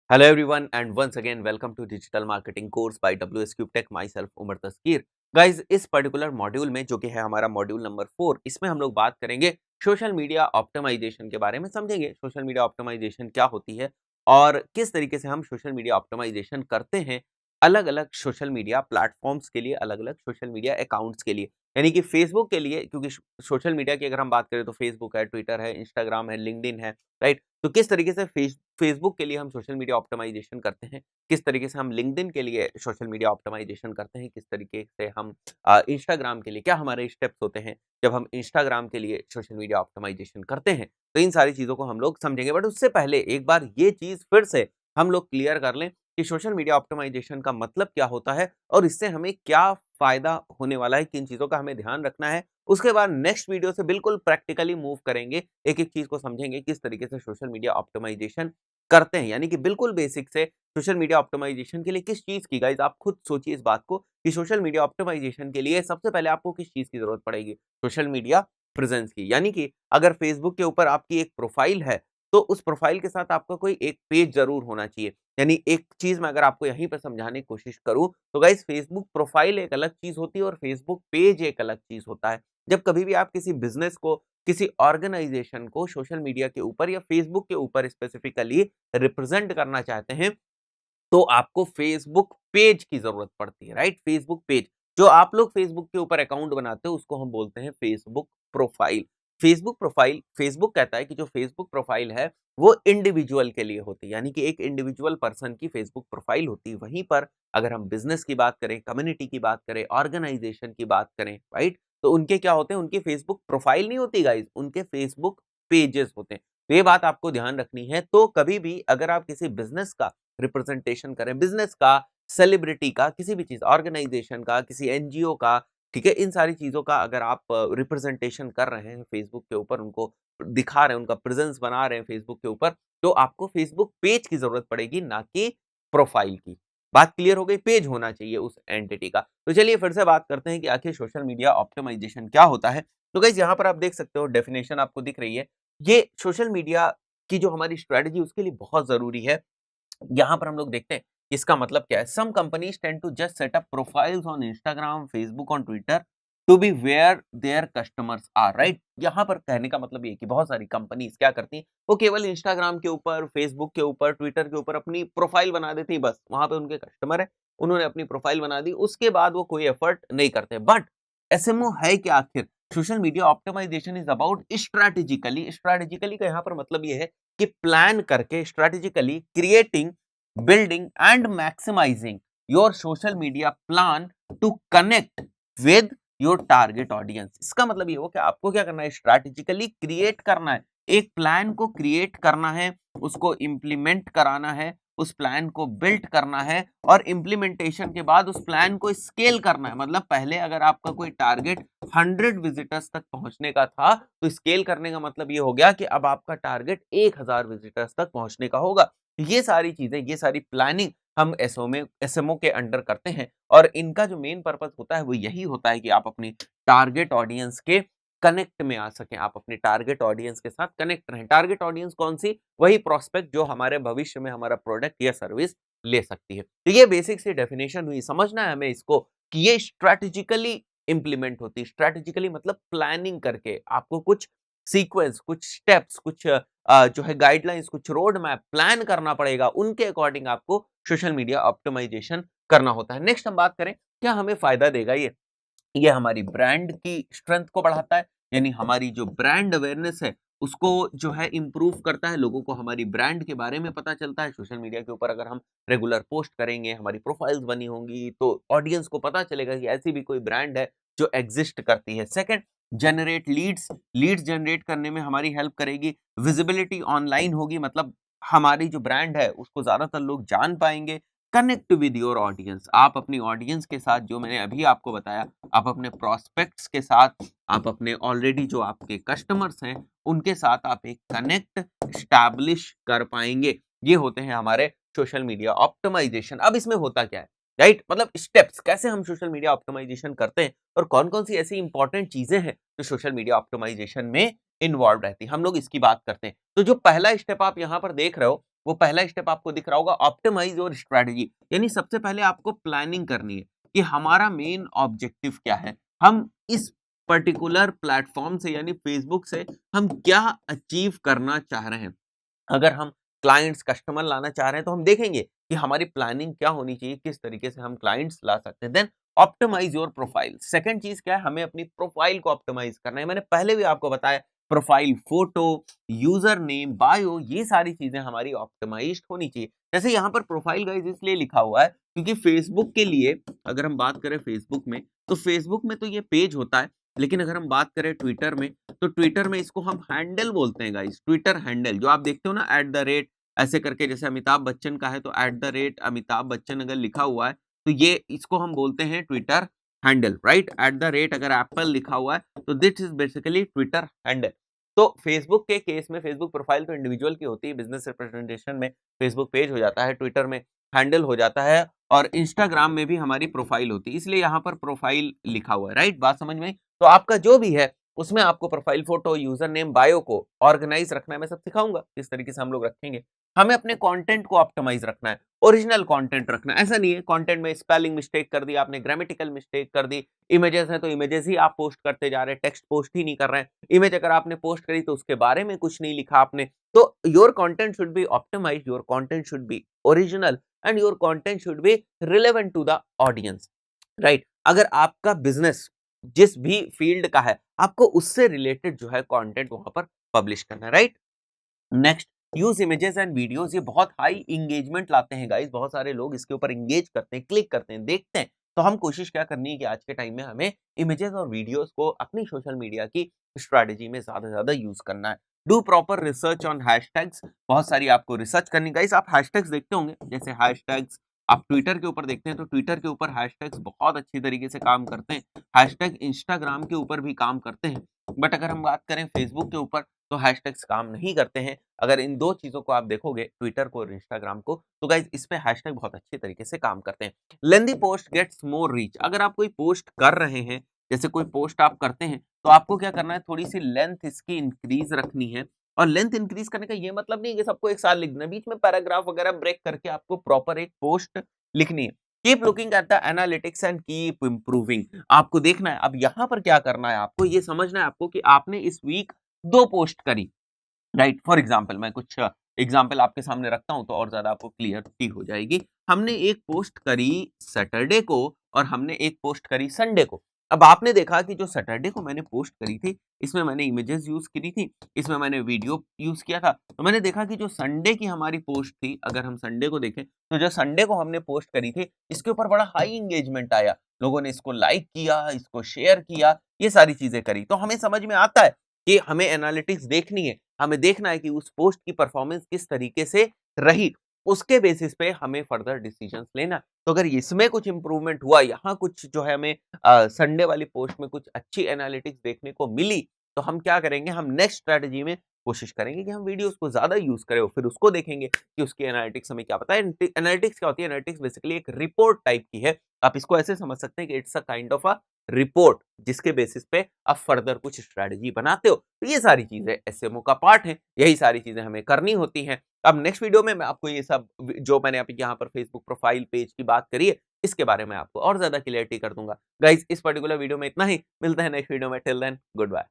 Hello everyone and once again welcome to digital marketing course by WS Cube Tech myself Umar Taskeer. Guys इस particular module में जो कि है हमारा मॉड्यूल नंबर 4 इसमें हम लोग बात करेंगे सोशल मीडिया ऑप्टिमाइजेशन के बारे में। समझेंगे सोशल मीडिया ऑप्टिमाइजेशन क्या होती है और किस तरीके से हम सोशल मीडिया ऑप्टिमाइजेशन करते हैं अलग अलग सोशल मीडिया प्लेटफॉर्म्स के लिए, अलग अलग सोशल मीडिया अकाउंट्स के लिए। यानी कि फेसबुक के लिए, क्योंकि सोशल मीडिया की अगर हम बात करें तो फेसबुक है, ट्विटर है, इंस्टाग्राम है, लिंक्डइन है, राइट। तो किस तरीके से फेसबुक के लिए हम सोशल मीडिया ऑप्टिमाइजेशन करते हैं, किस तरीके से हम लिंक्डइन के लिए सोशल मीडिया ऑप्टिमाइजेशन करते हैं, किस तरीके से हम इंस्टाग्राम के लिए, क्या हमारे स्टेप्स होते हैं जब हम इंस्टाग्राम के लिए सोशल मीडिया ऑप्टिमाइजेशन करते हैं। तो इन सारी चीज़ों को हम लोग समझेंगे, बट उससे पहले एक बार ये चीज़ फिर से हम लोग क्लियर कर लें कि सोशल मीडिया ऑप्टिमाइजेशन का मतलब क्या होता है और इससे हमें क्या फ़ायदा होने वाला है, किन चीज़ों का हमें ध्यान रखना है। उसके बाद नेक्स्ट वीडियो से बिल्कुल प्रैक्टिकली मूव करेंगे, एक-एक चीज़ को समझेंगे किस तरीके से सोशल मीडिया ऑप्टिमाइजेशन करते हैं। यानी कि बिल्कुल बेसिक से सोशल मीडिया ऑप्टिमाइजेशन के लिए किस चीज़ की, गाइज़ आप खुद सोचिए इस बात को कि सोशल मीडिया ऑप्टिमाइजेशन के लिए सबसे पहले आपको किस चीज़ की ज़रूरत पड़ेगी? सोशल मीडिया प्रेज़ेंस की। यानी कि अगर फ़ेसबुक के ऊपर आपकी एक प्रोफ़ाइल है, तो उस प्रोफ़ाइल के साथ आपका कोई एक पेज ज़रूर होना चाहिए। यानी एक चीज़ मैं अगर आपको यहीं पे समझाने की कोशिश करूँ, तो गाइज़ फ़ेसबुक प्रोफ़ाइल एक अलग चीज़ होती है और फ़ेसबुक पेज एक अलग चीज़ होता है। जब कभी भी आप किसी बिज़नेस को, किसी ऑर्गेनाइज़ेशन को सोशल मीडिया के ऊपर या फ़ेसबुक के ऊपर स्पेसिफ़िकली रिप्रेज़ेंट करना चाहते हैं, तो आपको फ़ेसबुक पेज की ज़रूरत पड़ती है, राइट? Facebook page. जो आप लोग फ़ेसबुक के ऊपर अकाउंट बनाते हो, उसको हम बोलते हैं Facebook profile. Facebook profile, Facebook कहता है कि जो फ़ेसबुक प्रोफ़ाइल है, वो इंडिविजुअल के लिए होती है, यानी कि एक इंडिविजुअल पर्सन की फ़ेसबुक प्रोफ़ाइल होती है। वहीं पर अगर हम बिज़नेस की बात करें, कम्युनिटी की बात करें, ऑर्गेनाइज़ेशन की बात करें, राइट? तो उनके क्या होते हैं, उनकी फ़ेसबुक प्रोफ़ाइल नहीं होती गाइज़, उनके फ़ेसबुक पेजेज़ होते हैं। तो ये बात आपको ध्यान रखनी है। तो कभी भी अगर आप किसी बिज़नेस का रिप्रेजेंटेशन करें, बिज़नेस का, सेलिब्रिटी का, किसी भी चीज़, ऑर्गेनाइज़ेशन का, किसी एनजीओ का, ठीक है? इन सारी चीज़ों का अगर आप रिप्रेजेंटेशन कर रहे हैं फेसबुक के ऊपर, उनको दिखा रहे हैं, उनका प्रेज़ेंस बना रहे हैं फेसबुक के ऊपर, तो आपको फेसबुक पेज की ज़रूरत पड़ेगी, ना कि प्रोफ़ाइल की। बात क्लियर हो गई? पेज होना चाहिए उस एंटिटी का। तो चलिए फिर से बात करते हैं कि आखिर सोशल मीडिया ऑप्टिमाइज़ेशन क्या होता है? तो गाइज़ यहाँ पर आप देख सकते हो, डेफिनिशन आपको दिख रही है। ये सोशल मीडिया की जो हमारी स्ट्रैटेजी, उसके लिए बहुत ज़रूरी है। यहाँ पर हम लोग देखते हैं इसका मतलब क्या है। Some companies tend to just set up profiles on Instagram, Facebook, on Twitter to be where their customers are, right. यहाँ पर कहने का मतलब ये है कि बहुत सारी कंपनीज क्या करती हैं, वो केवल इंस्टाग्राम के ऊपर, फेसबुक के ऊपर, ट्विटर के ऊपर अपनी प्रोफाइल बना देती है। बस वहां पे उनके कस्टमर है, उन्होंने अपनी प्रोफाइल बना दी, उसके बाद वो कोई एफर्ट नहीं करते। बट एसएमओ है क्या आखिर? Social media optimisation is about strategically, strategically का यहाँ पर मतलब ये है कि प्लान करके, strategically creating, building and maximizing your social media plan to connect with your target audience। इसका मतलब ये हो कि आपको क्या करना है, स्ट्रैटेजिकली क्रिएट करना है, एक प्लान को क्रिएट करना है, उसको इंप्लीमेंट कराना है, उस प्लान को बिल्ड करना है और इंप्लीमेंटेशन के बाद उस प्लान को स्केल करना है। मतलब पहले अगर आपका कोई टारगेट 100 विजिटर्स तक पहुंचने का था, तो स्केल करने का मतलब ये हो गया कि अब आपका टारगेट 1000 विजिटर्स तक पहुंचने का होगा। ये सारी चीजें, ये सारी प्लानिंग हम एसएमओ के अंडर करते हैं और इनका जो मेन पर्पस होता है वो यही होता है कि आप अपनी टारगेट ऑडियंस के कनेक्ट में आ सकें, आप अपने टारगेट ऑडियंस के साथ कनेक्ट रहें। टारगेट ऑडियंस कौन सी? वही प्रोस्पेक्ट जो हमारे भविष्य में हमारा प्रोडक्ट या सर्विस ले सकती है। तो ये बेसिक सी डेफिनेशन हुई। समझना है हमें इसको कि ये स्ट्रेटेजिकली इंप्लीमेंट होती है। स्ट्रेटेजिकली मतलब प्लानिंग करके, आपको कुछ सीक्वेंस, कुछ स्टेप्स, कुछ जो है गाइडलाइंस, कुछ रोड मैप प्लान करना पड़ेगा, उनके अकॉर्डिंग आपको सोशल मीडिया ऑप्टिमाइजेशन करना होता है। नेक्स्ट हम बात करें, क्या हमें फायदा देगा ये हमारी ब्रांड की स्ट्रेंथ को बढ़ाता है, यानी हमारी जो ब्रांड अवेयरनेस है उसको जो है इंप्रूव करता है। लोगों को हमारी ब्रांड के बारे में पता चलता है। सोशल मीडिया के ऊपर अगर हम रेगुलर पोस्ट करेंगे, हमारी प्रोफाइल्स बनी होंगी, तो ऑडियंस को पता चलेगा कि ऐसी भी कोई ब्रांड है जो एग्जिस्ट करती है। Second, generate Leeds, leads generate करने में हमारी हेल्प करेगी। विजिबिलिटी ऑनलाइन होगी, मतलब हमारी जो ब्रांड है उसको ज्यादातर लोग जान पाएंगे। कनेक्ट विद योर ऑडियंस, आप अपनी ऑडियंस के साथ, जो मैंने अभी आपको बताया, आप अपने प्रोस्पेक्ट्स के साथ, आप अपने ऑलरेडी जो आपके कस्टमर्स हैं उनके साथ आप एक कनेक्ट स्टैब्लिश कर पाएंगे। ये होते हैं हमारे सोशल मीडिया ऑप्टिमाइजेशन। अब इसमें होता क्या है, राइट? मतलब स्टेप्स कैसे हम सोशल मीडिया ऑप्टिमाइजेशन करते हैं और कौन कौन सी ऐसी इंपॉर्टेंट चीजें हैं जो सोशल मीडिया ऑप्टिमाइजेशन में इन्वॉल्व रहती है। हम लोग इसकी बात करते हैं। तो जो पहला स्टेप आप यहाँ पर देख रहे हो, वो पहला स्टेप आपको दिख रहा होगा ऑप्टिमाइज योर स्ट्रेटजी। यानी सबसे पहले आपको प्लानिंग करनी है कि हमारा मेन ऑब्जेक्टिव क्या है। हम इस पर्टिकुलर प्लेटफॉर्म से यानी फेसबुक से हम क्या अचीव करना चाह रहे हैं। अगर हम क्लाइंट्स, कस्टमर लाना चाह रहे हैं तो हम देखेंगे कि हमारी प्लानिंग क्या होनी चाहिए, किस तरीके से हम क्लाइंट्स ला सकते हैं। Then optimise your profile. Second चीज क्या है, हमें अपनी प्रोफाइल को ऑप्टिमाइज करना है। मैंने पहले भी आपको बताया, profile photo, user name, bio, ये सारी चीजें हमारी ऑप्टिमाइज्ड होनी चाहिए। जैसे यहाँ पर प्रोफाइल गाइस इसलिए लिखा हुआ है क्योंकि फेसबुक के लिए, अगर हम बात करें फेसबुक में, तो फेसबुक में तो ये पेज होता है, लेकिन अगर हम बात करें ट्विटर में, तो ट्विटर में इसको हम हैंडल बोलते हैं गाइस। ट्विटर हैंडल जो आप देखते हो ना, @ ऐसे करके, जैसे अमिताभ बच्चन का है तो @अमिताभ बच्चन अगर लिखा हुआ है तो ये इसको हम बोलते हैं ट्विटर हैंडल, राइट। अगर एप्पल लिखा हुआ है तो this is basically Twitter handle. तो फेसबुक के केस में फेसबुक प्रोफाइल तो इंडिविजुअल की होती है, बिजनेस रिप्रेजेंटेशन में फेसबुक पेज हो जाता है, ट्विटर में हैंडल हो जाता है, और इंस्टाग्राम में भी हमारी प्रोफाइल होती है, इसलिए यहाँ पर प्रोफाइल लिखा हुआ है, राइट। बात समझ में आई? तो आपका जो भी है उसमें आपको profile photo, user name, bio को ऑर्गेनाइज रखना है। मैं सब सिखाऊंगा किस तरीके से हम लोग रखेंगे। हमें अपने कंटेंट को ऑप्टिमाइज रखना है, ओरिजिनल कंटेंट रखना है। ऐसा नहीं है कंटेंट में स्पेलिंग मिस्टेक कर दी आपने, ग्रामेटिकल मिस्टेक कर दी, इमेजेस हैं तो इमेजेस ही आप पोस्ट करते जा रहे हैं, टेक्स्ट पोस्ट ही नहीं कर रहे हैं। इमेज अगर आपने पोस्ट करी तो उसके बारे में कुछ नहीं लिखा आपने। तो your content should be optimised, your content should be original, and your content should be relevant to the audience, right. अगर आपका बिजनेस जिस भी फील्ड का है, आपको उससे रिलेटेड जो है कंटेंट वहां पर पब्लिश करना है, right. Next, use images and videos. ये बहुत हाई इंगेजमेंट लाते हैं गाइस, बहुत सारे लोग इसके ऊपर इंगेज करते हैं, क्लिक करते हैं, देखते हैं। तो हम कोशिश क्या करनी है कि आज के टाइम में हमें इमेजेस और वीडियोस को अपनी सोशल मीडिया की स्ट्रेटजी में ज्यादा से ज्यादा यूज करना है। Do proper research on hashtags. बहुत सारी आपको रिसर्च करनी गाइस। आप हैशटैग्स देखते होंगे, जैसे हैशटैग्स आप ट्विटर के ऊपर देखते हैं तो ट्विटर के ऊपर हैशटैग्स बहुत अच्छी तरीके से काम करते हैं। हैशटैग इंस्टाग्राम के ऊपर भी काम करते हैं, बट अगर हम बात करें फेसबुक के ऊपर तो हैशटैग्स काम नहीं करते हैं। अगर इन दो चीजों को आप देखोगे, ट्विटर को और इंस्टाग्राम को, तो गाइज इस पे हैशटैग बहुत अच्छे तरीके से काम करते हैं। लेंदी पोस्ट गेट्स मोर रीच। अगर आप कोई पोस्ट कर रहे हैं, जैसे कोई पोस्ट आप करते हैं, तो आपको क्या करना है, थोड़ी सी लेंथ इसकी इंक्रीज रखनी है। और लेंथ इंक्रीज करने का ये मतलब नहीं है कि सबको एक साथ लिखना है, बीच में पैराग्राफ वगैरह ब्रेक करके आपको प्रॉपर एक पोस्ट लिखनी है। Keep looking at the analytics and keep improving. आपको देखना है, अब यहाँ पर क्या करना है, आपको ये समझना है आपको कि आपने इस वीक 2 पोस्ट करी, राइट। फॉर एग्जाम्पल मैं कुछ एग्जाम्पल आपके सामने रखता हूं तो और ज्यादा आपको क्लियरिटी हो जाएगी। हमने एक पोस्ट करी सैटरडे को और हमने एक पोस्ट करी संडे को। अब आपने देखा कि जो सैटरडे को मैंने पोस्ट करी थी, इसमें मैंने इमेजेस यूज करी थी, इसमें मैंने वीडियो यूज किया था। तो मैंने देखा कि जो संडे की हमारी पोस्ट थी, अगर हम संडे को देखें तो जो संडे को हमने पोस्ट करी थी, इसके ऊपर बड़ा हाई इंगेजमेंट आया, लोगों ने इसको लाइक किया, इसको शेयर किया, ये सारी चीजें करी। तो हमें समझ में आता है कि हमें एनालिटिक्स देखनी है, हमें देखना है कि उस पोस्ट की परफॉर्मेंस किस तरीके से रही, उसके बेसिस पे हमें फर्दर डिसीजंस लेना। तो अगर इसमें कुछ इंप्रूवमेंट हुआ, यहाँ कुछ जो है हमें संडे वाली पोस्ट में कुछ अच्छी एनालिटिक्स देखने को मिली, तो हम क्या करेंगे, हम नेक्स्ट स्ट्रेटजी में कोशिश करेंगे कि हम वीडियोस को ज्यादा यूज करें, और फिर उसको देखेंगे कि उसकी एनालिटिक्स हमें क्या पता है। एनालिटिक्स क्या होती है? एनालिटिक्स बेसिकली एक रिपोर्ट टाइप की है। आप इसको ऐसे समझ सकते हैं कि it's a kind of a report, जिसके बेसिस पे आप फर्दर कुछ स्ट्रेटजी बनाते हो। तो ये सारी चीजें एसएमओ का पार्ट है, यही सारी चीजें हमें करनी होती हैं। अब नेक्स्ट वीडियो में मैं आपको ये सब जो मैंने अभी यहाँ पर फेसबुक प्रोफाइल पेज की बात करी है, इसके बारे में आपको और ज्यादा क्लियरिटी कर दूंगा। गाइज इस पर्टिकुलर वीडियो में इतना ही, मिलते हैं नेक्स्ट वीडियो में। Till then good bye.